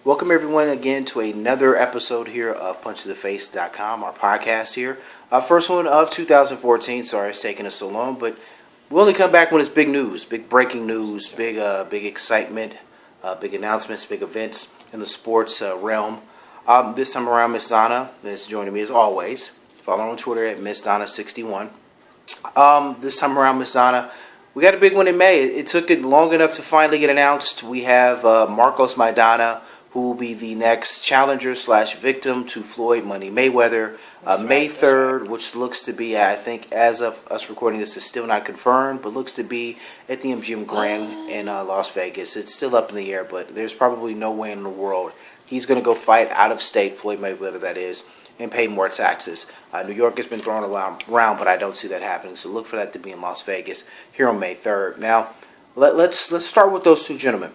Welcome everyone again to another episode here of punchtotheface.com, our podcast here. First one of 2014. Sorry it's taking us so long, but we only come back when it's big news, big breaking news, big excitement, big announcements, big events in the sports realm. This time around, Miss Donna is joining me as always. Follow her on Twitter at MissDonna61. This time around, Miss Donna, we got a big one in May. It took it long enough to finally get announced. We have Marcos Maidana, who will be the next challenger / victim to Floyd Mayweather. May 3rd, which looks to be, I think, as of us recording this, is still not confirmed, but looks to be at the MGM Grand in Las Vegas. It's still up in the air, but there's probably no way in the world he's going to go fight out of state, Floyd Mayweather, that is, and pay more taxes. New York has been thrown around, but I don't see that happening. So look for that to be in Las Vegas here on May 3rd. Now, let's start with those two gentlemen.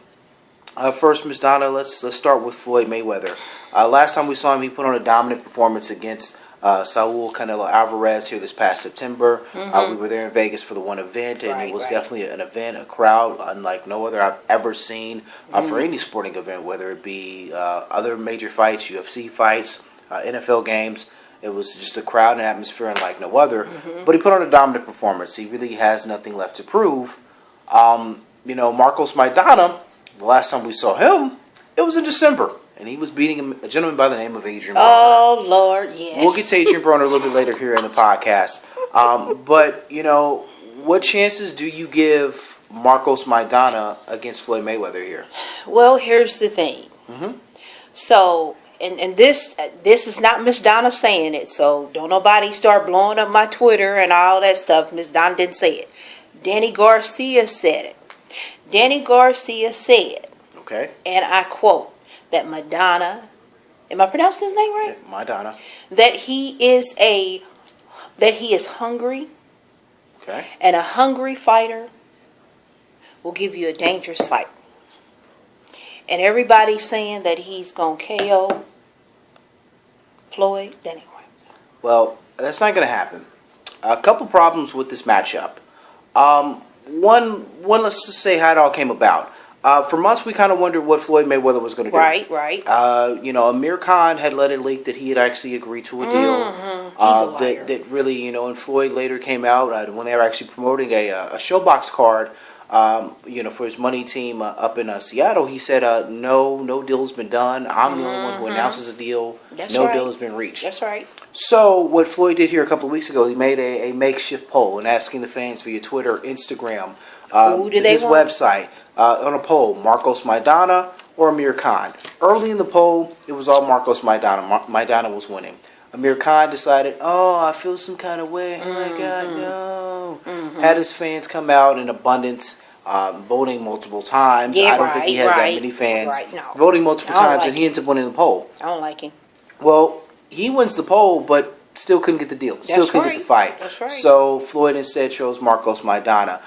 First, Ms. Donna, let's start with Floyd Mayweather. Last time we saw him, he put on a dominant performance against Saul Canelo Alvarez here this past September. We were there in Vegas for the one event, and it was definitely an event, a crowd unlike no other I've ever seen for any sporting event, whether it be other major fights, UFC fights, NFL games. It was just a crowd and atmosphere unlike no other. But he put on a dominant performance. He really has nothing left to prove. Marcos Maidana, the last time we saw him, it was in December. And he was beating a gentleman by the name of Adrien Broner. Oh, Lord, yes. We'll get to Adrien Broner a little bit later here in the podcast. But, what chances do you give Marcos Maidana against Floyd Mayweather here? Well, here's the thing. So, and this is not Miss Donna saying it, so don't nobody start blowing up my Twitter and all that stuff. Miss Donna didn't say it. Danny Garcia said it. Danny Garcia said, okay, and I quote, that Maidana, am I pronouncing his name right? Yeah, Maidana. That he is hungry. Okay. And a hungry fighter will give you a dangerous fight. And everybody's saying that he's going to KO Floyd. Anyway. Well, that's not going to happen. A couple problems with this matchup. One, let's just say how it all came about. For months, we kind of wondered what Floyd Mayweather was going to do. Right. Amir Khan had let it leak that he had actually agreed to a deal. He's a liar. That really, and Floyd later came out when they were actually promoting a showbox card, for his money team up in Seattle. He said, no deal's been done. I'm the only one who announces a deal. No deal has been reached. That's right. So what Floyd did here a couple of weeks ago, he made a makeshift poll and asking the fans via Twitter, Instagram, his website, on a poll, Marcos Maidana or Amir Khan. Early in the poll, it was all Marcos Maidana. Maidana was winning. Amir Khan decided, I feel some kind of way. Oh my God, no. Had his fans come out in abundance, voting multiple times. I don't think he has that many fans. Voting multiple times, and he ends up winning the poll. I don't like him. Well, he wins the poll, but still couldn't get the deal. Still couldn't get the fight. That's right. So Floyd instead chose Marcos Maidana.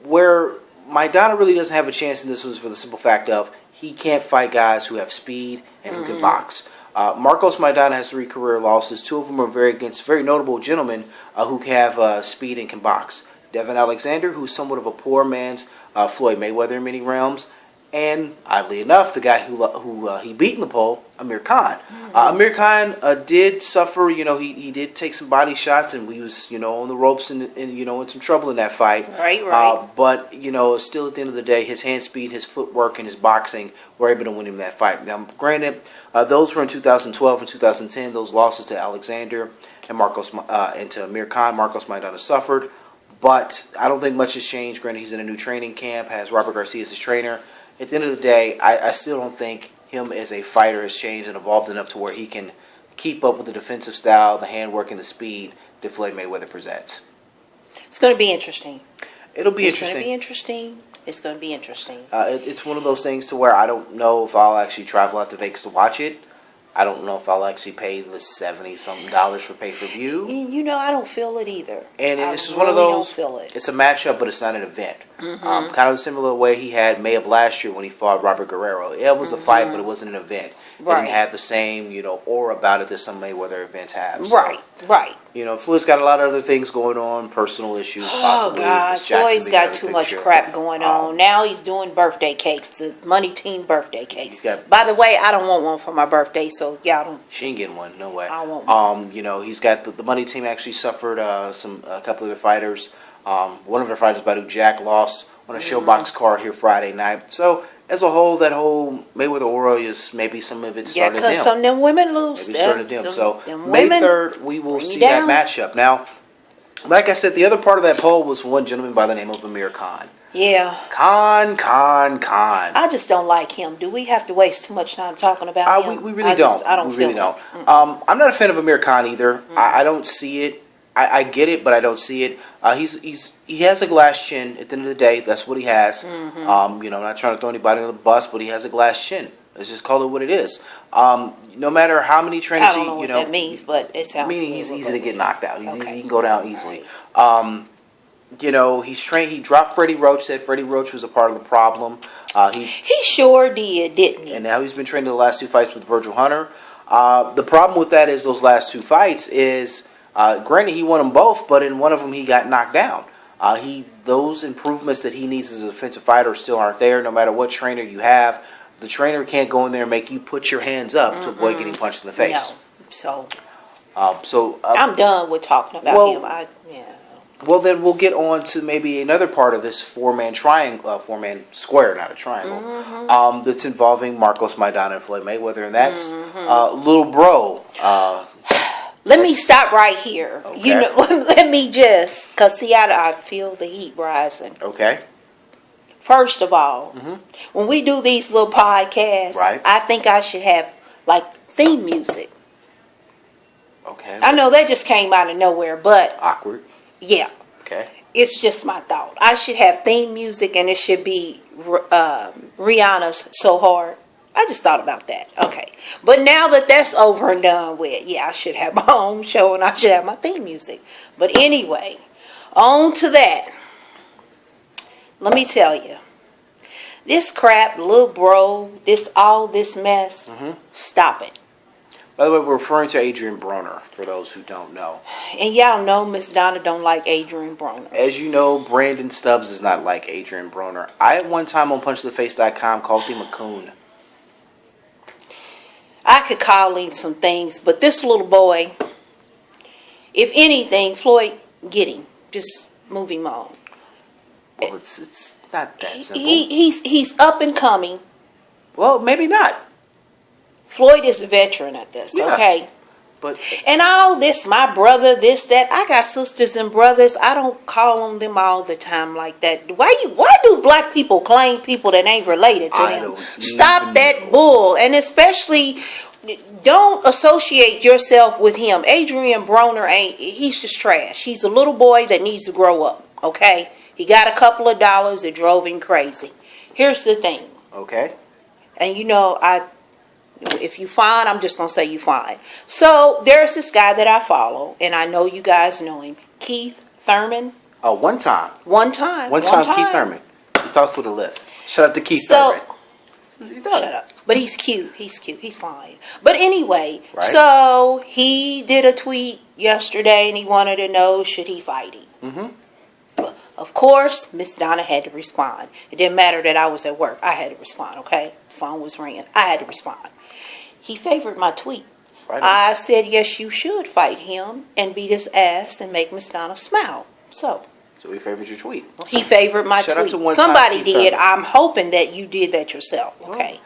Where Maidana really doesn't have a chance in this was for the simple fact of he can't fight guys who have speed and who can box. Marcos Maidana has 3 career losses. 2 of them are against very notable gentlemen who have speed and can box. Devin Alexander, who's somewhat of a poor man's Floyd Mayweather in many realms. And, oddly enough, the guy who he beat in the poll, Amir Khan. Amir Khan did suffer, he did take some body shots, and he was, on the ropes and in some trouble in that fight. Right. But, still at the end of the day, his hand speed, his footwork, and his boxing were able to win him that fight. Now, granted, those were in 2012 and 2010. Those losses to Alexander and to Amir Khan, Marcos Maidana suffered. But I don't think much has changed. Granted, he's in a new training camp, has Robert Garcia as his trainer. At the end of the day, I still don't think him as a fighter has changed and evolved enough to where he can keep up with the defensive style, the handwork, and the speed that Floyd Mayweather presents. It's going to be interesting. It'll be interesting. It's going to be interesting. It's going to be interesting. It's one of those things to where I don't know if I'll actually travel out to Vegas to watch it. I don't know if I'll actually pay the $70-something for pay-per-view. I don't feel it either. And this is one of those. Don't feel it. It's a matchup, but it's not an event. Kind of a similar way he had May of last year when he fought Robert Guerrero. It was a fight, but it wasn't an event. It didn't have the same, aura about it that some Mayweather events have. So, right. Floyd's got a lot of other things going on, personal issues, possibly. Oh, God. Floyd's got too much crap going on. Now he's doing birthday cakes, the Money Team birthday cakes. By the way, I don't want one for my birthday, so y'all don't. She ain't getting one, no way. I want one. He's got the Money Team actually suffered a couple of their fighters. One of their fighters, Badu Jack, lost on a showbox card here Friday night. So, as a whole, that whole Mayweather aura is maybe some of it started because some of them women lose. Maybe started them. So, May 3rd, we will see that matchup. Now, like I said, the other part of that poll was one gentleman by the name of Amir Khan. Yeah. Khan. I just don't like him. Do we have to waste too much time talking about him? We really don't. I don't we feel really don't. I'm not a fan of Amir Khan either. I don't see it. I get it, but I don't see it. He has a glass chin. At the end of the day, that's what he has. I'm not trying to throw anybody on the bus, but he has a glass chin. Let's just call it what it is. No matter how many trainers I don't know what that means, but it sounds. Meaning he's easy to get knocked out. He can go down easily. He's trained. He dropped Freddie Roach. Said Freddie Roach was a part of the problem. He sure did, didn't he? And now he's been trained in the last 2 fights with Virgil Hunter. The problem with that is those last 2 fights is. Granted, he won them both, but in one of them he got knocked down. Those improvements that he needs as a defensive fighter still aren't there. No matter what trainer you have, the trainer can't go in there and make you put your hands up to avoid getting punched in the face. No. I'm done with talking about him. Well, then we'll get on to maybe another part of this 4-man triangle, 4-man square, not a triangle, that's involving Marcos Maidana and Floyd Mayweather, and that's Little Bro. Let me stop right here. Okay. Let me just, because see, I feel the heat rising. Okay. First of all, when we do these little podcasts, I think I should have, theme music. Okay. I know that just came out of nowhere, but... Awkward. Yeah. Okay. It's just my thought. I should have theme music, and it should be Rihanna's So Hard. I just thought about that. Okay. But now that that's over and done with, I should have my own show and I should have my theme music. But anyway, on to that. Let me tell you. This crap, Little Bro, this mess, stop it. By the way, we're referring to Adrien Broner, for those who don't know. And y'all know Miss Donna don't like Adrien Broner. As you know, Brandon Stubbs is not like Adrien Broner. I, at one time on punchtheface.com, called him a coon. I could call him some things, but this little boy, if anything, Floyd, get him. Just move him on. Well, it's not that simple. He's up and coming. Well, maybe not. Floyd is a veteran at this, okay? But and all this, my brother, this, that. I got sisters and brothers. I don't call on them all the time like that. Why do black people claim people that ain't related to them? Stop that bull. And especially, don't associate yourself with him. Adrien Broner he's just trash. He's a little boy that needs to grow up, okay? He got a couple of dollars that drove him crazy. Here's the thing. Okay. And if you fine, I'm just going to say you fine. So, there's this guy that I follow, and I know you guys know him. Keith Thurman. Oh, one time. Keith Thurman. He talks with a lift. Shout out to Keith Thurman. He does. Shut up. But he's cute. He's fine. But anyway, so he did a tweet yesterday, and he wanted to know, should he fight him? Of course, Miss Donna had to respond. It didn't matter that I was at work. I had to respond, okay? The phone was ringing. I had to respond. He favored my tweet. I said, yes, you should fight him and beat his ass and make Miss Donna smile. So he favored your tweet. He favored my tweet. Somebody did. I'm hoping that you did that yourself, okay?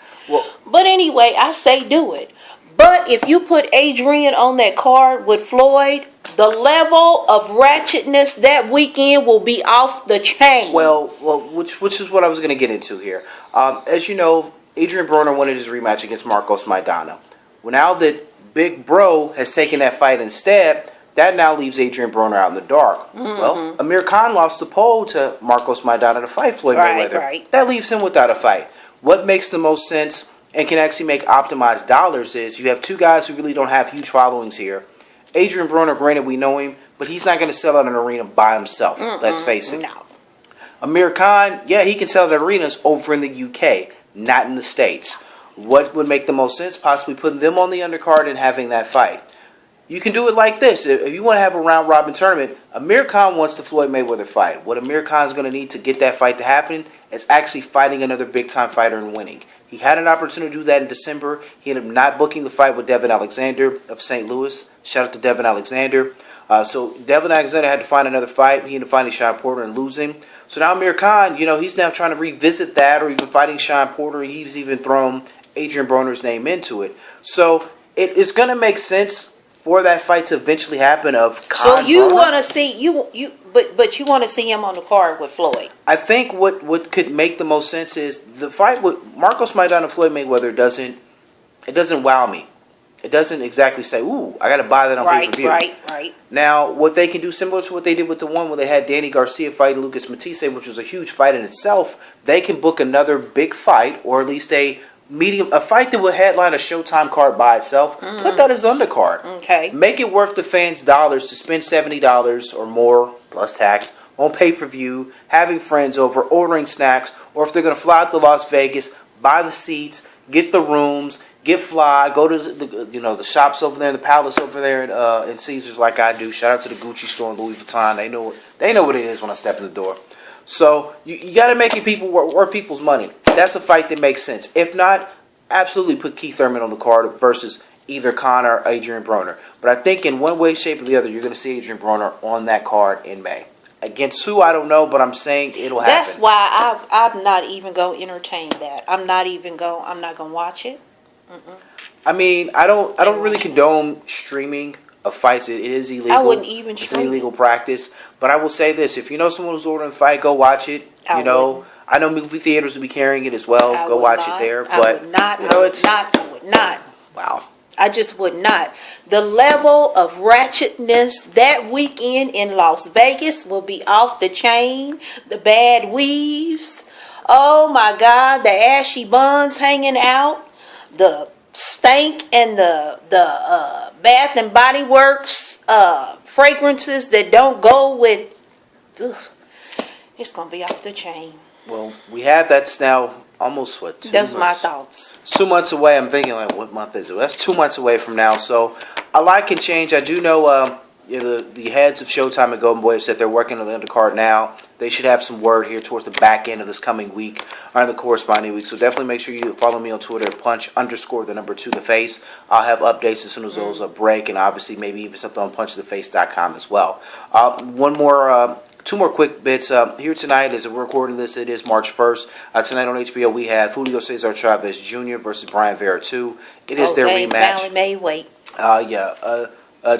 But anyway, I say do it. But if you put Adrien on that card with Floyd, the level of ratchetness that weekend will be off the chain. Well, which is what I was going to get into here. As you know, Adrien Broner wanted his rematch against Marcos Maidana. Well, now that Big Bro has taken that fight instead, that now leaves Adrien Broner out in the dark. Well, Amir Khan lost the poll to Marcos Maidana to fight Floyd Mayweather. That leaves him without a fight. What makes the most sense and can actually make optimized dollars is you have two guys who really don't have huge followings here. Adrien Broner, granted, we know him, but he's not going to sell out an arena by himself. Let's face it. No. Amir Khan, yeah, he can sell at arenas over in the UK, not in the States. What would make the most sense? Possibly putting them on the undercard and having that fight. You can do it like this. If you want to have a round-robin tournament, Amir Khan wants the Floyd Mayweather fight. What Amir Khan is going to need to get that fight to happen is actually fighting another big-time fighter and winning. He had an opportunity to do that in December. He ended up not booking the fight with Devin Alexander of St. Louis. Shout out to Devin Alexander. So Devin Alexander had to find another fight. He ended up fighting Sean Porter and losing. So now Amir Khan, he's now trying to revisit that, or even fighting Sean Porter. He's even thrown Adrien Broner's name into it. So it's going to make sense for that fight to eventually happen. So you want to see but you want to see him on the card with Floyd. I think what could make the most sense is the fight with Marcos Maidana and Floyd Mayweather doesn't wow me. It doesn't exactly say, ooh, I got to buy that on pay-per-view. Right. Now, what they can do, similar to what they did with the one where they had Danny Garcia fighting Lucas Matisse, which was a huge fight in itself, they can book another big fight, or at least a fight that would headline a Showtime card by itself. Put that as undercard. Okay. Make it worth the fans' dollars to spend $70 or more plus tax on pay-per-view, having friends over, ordering snacks, or if they're going to fly out to Las Vegas, buy the seats, get the rooms, get fly, go to the shops over there, in the Palace over there in Caesars, like I do. Shout out to the Gucci store and Louis Vuitton. They know what it is when I step in the door. So you got to make it worth people's money. That's a fight that makes sense. If not, absolutely put Keith Thurman on the card versus either Khan or Adrien Broner. But I think in one way, shape, or the other, you're going to see Adrien Broner on that card in May. Against who, I don't know, but I'm saying it'll happen. That's why I'm not even going to entertain that. I'm not going to watch it. I mean, I don't really condone streaming of fights. It is illegal. I wouldn't even It's stream an illegal practice. But I will say this: if you know someone who's ordering a fight, go watch it. I know movie theaters will be carrying it as well. Go watch it there. I would not. Wow. I just would not. The level of ratchetness that weekend in Las Vegas will be off the chain. The bad weaves. Oh my God, the ashy buns hanging out. The stank and the Bath and Body Works fragrances that don't go with. It's gonna be off the chain. Well, we have that's now almost 2 months. Those my thoughts. 2 months away. I'm thinking like, what month is it? That's 2 months away from now. So a lot can change. I do know the heads of Showtime and Golden Boy have said they're working on the undercard now. They should have some word here towards the back end of this coming week or in the corresponding week. So definitely make sure you follow me on Twitter at punch_2theface. I'll have updates as soon as those break, and obviously maybe even something on punchtheface.com as well. Two more quick bits. Here tonight, as we're recording this, it is March 1st. Tonight on HBO, we have Julio Cesar Chavez Jr. versus Brian Vera 2. It is their rematch. Finally made weight.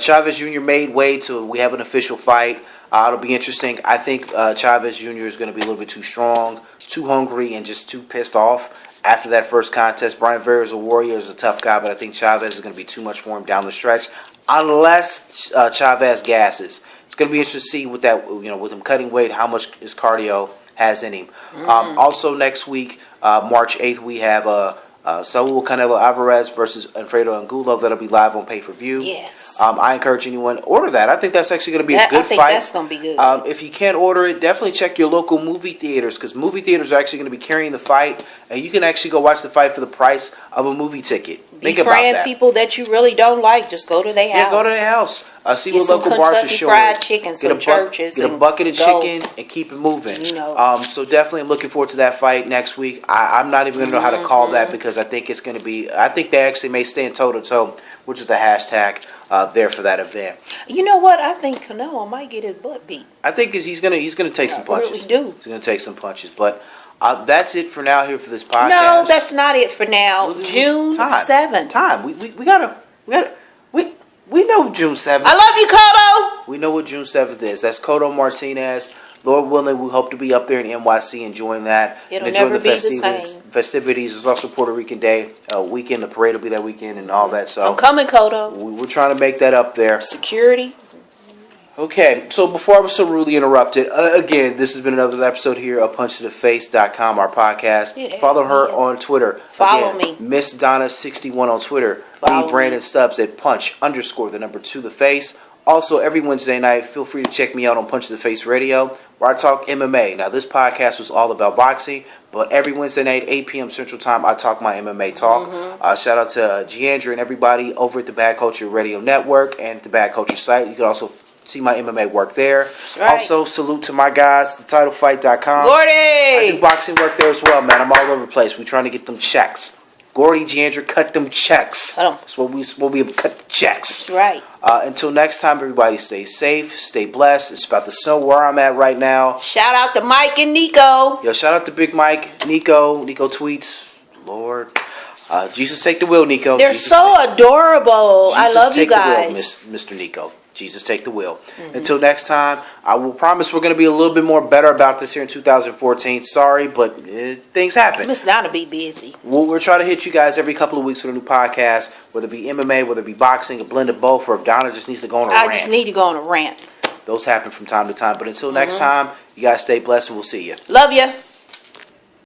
Chavez Jr. made weight, so we have an official fight. It'll be interesting. I think Chavez Jr. is going to be a little bit too strong, too hungry, and just too pissed off after that first contest. Brian Vera is a warrior, is a tough guy, but I think Chavez is going to be too much for him down the stretch, unless Chavez gasses. It's going to be interesting to see with that, with him cutting weight, how much his cardio has in him. Also next week, March 8th, we have Saul Canelo Alvarez versus Alfredo Angulo. That'll be live on pay-per-view. Yes. I encourage anyone to order that. I think that's actually going to be a good fight. I think that's going to be good. If you can't order it, definitely check your local movie theaters, because movie theaters are actually going to be carrying the fight, and you can actually go watch the fight for the price of a movie ticket. Think about that. People that you really don't like, just go to their house. Yeah, go to their house. See Get what local bars are showing. Fried chicken, some churches, get a bucket of chicken and keep it moving. So definitely, I'm looking forward to that fight next week. I'm not even going to know how to call that, because I think it's going to be. I think they actually may stand toe to toe, which is the hashtag there for that event. You know what? I think Canelo might get his butt beat. I think he's gonna take some punches. I really do. He's going to take some punches, but. That's it for now here for this podcast. No, that's not it for now. June 7th. We know June 7th. I love you, Cotto. We know what June 7th is. That's Cotto Martinez. Lord willing, we hope to be up there in NYC enjoying that. It'll never be the same. Festivities. It's also Puerto Rican Day weekend. The parade will be that weekend and all that. So I'm coming, Cotto. We're trying to make that up there. Security. Okay, so before I was so rudely interrupted, again, this has been another episode here of punchtotheface.com, our podcast. Follow her on Twitter. Follow me. Miss Donna61 on Twitter. Follow me, Brandon Stubbs at punch_2theface Also, every Wednesday night, feel free to check me out on Punch to the Face Radio, where I talk MMA. Now, this podcast was all about boxing, but every Wednesday night, 8 p.m. Central Time, I talk my MMA talk. Shout out to Adrien and everybody over at the Bad Culture Radio Network and the Bad Culture site. You can also see my MMA work there. Right. Also, salute to my guys, thetitlefight.com. Gordy! I do boxing work there as well, man. I'm all over the place. We're trying to get them checks. Gordy, Giandra, cut them checks. Cut 'em. That's what we cut the checks. That's right. Until next time, everybody stay safe, stay blessed. It's about to snow where I'm at right now. Shout out to Mike and Nico. Yo, shout out to Big Mike, Nico tweets, Lord. Jesus take the wheel, Nico. They're Jesus so adorable. I Jesus love you take the guys. wheel, Mr. Nico. Jesus take the wheel. Until next time, I will promise we're going to be a little bit more better about this here in 2014. Sorry, but things happen. Miss Donna be busy. We're trying to hit you guys every couple of weeks with a new podcast, whether it be MMA, whether it be boxing, a blend of both, or if Donna just needs to go on a rant. I just need to go on a rant. Those happen from time to time. But until next time, you guys stay blessed and we'll see you. Love you.